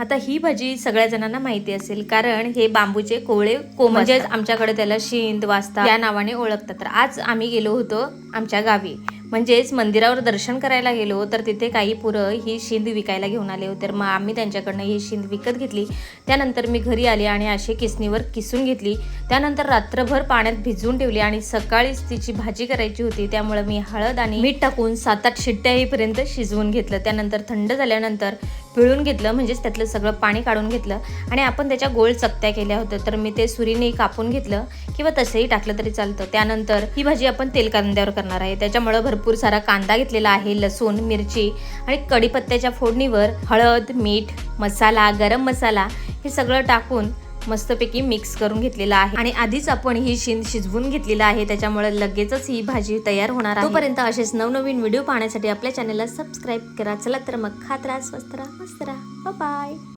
आता ही भाजी सगळ्या जणांना माहिती असेल, कारण हे बांबूचे कोवळे कोंब म्हणजेच आमच्याकडे त्याला शिंद वास्ता या नावाने ओळखतात. तर आज आम्ही गेलो होतो आमच्या गावी, म्हणजेच मंदिरावर दर्शन करायला गेलो, तर तिथे काही पुरं ही शिंद विकायला घेऊन आले होते. तर मग आम्ही त्यांच्याकडनं ही शिंद विकत घेतली. त्यानंतर मी घरी आले आणि अशी किसणीवर किसून घेतली. त्यानंतर रात्रभर पाण्यात भिजवून ठेवली आणि सकाळीच तिची भाजी करायची होती. त्यामुळे मी हळद आणि मीठ टाकून 7-8 शिट्ट्या येईपर्यंत शिजवून घेतलं. त्यानंतर थंड झाल्यानंतर पिळून घेतलं, म्हणजेच त्यातलं सगळं पाणी काढून घेतलं आणि आपण त्याच्या गोल चकत्या केल्या होत्या. तर मी ते सुरीने कापून घेतलं किंवा तसंही टाकलं तरी चालतं. त्यानंतर ही भाजी आपण तेल कांद्यावर करणार आहे, त्याच्यामुळे भरपूर सारा कांदा घेतलेला आहे, लसूण, मिरची आणि कढीपत्त्याच्या फोडणीवर हळद, मीठ, मसाला, गरम मसाला हे सगळं टाकून मस्तपैकी मिक्स करून घेतलेला आहे. आणि आधीच आपण ही शिंद शिजवून घेतलेला आहे, त्याच्यामुळे लगेचच ही भाजी तयार होणार आहे. तोपर्यंत असेच नवनवीन व्हिडिओ पाहण्यासाठी आपल्या चॅनलला सबस्क्राईब करा. चला तर मग खात राहा, स्वस्त राहा, मस्त राहा. बाय.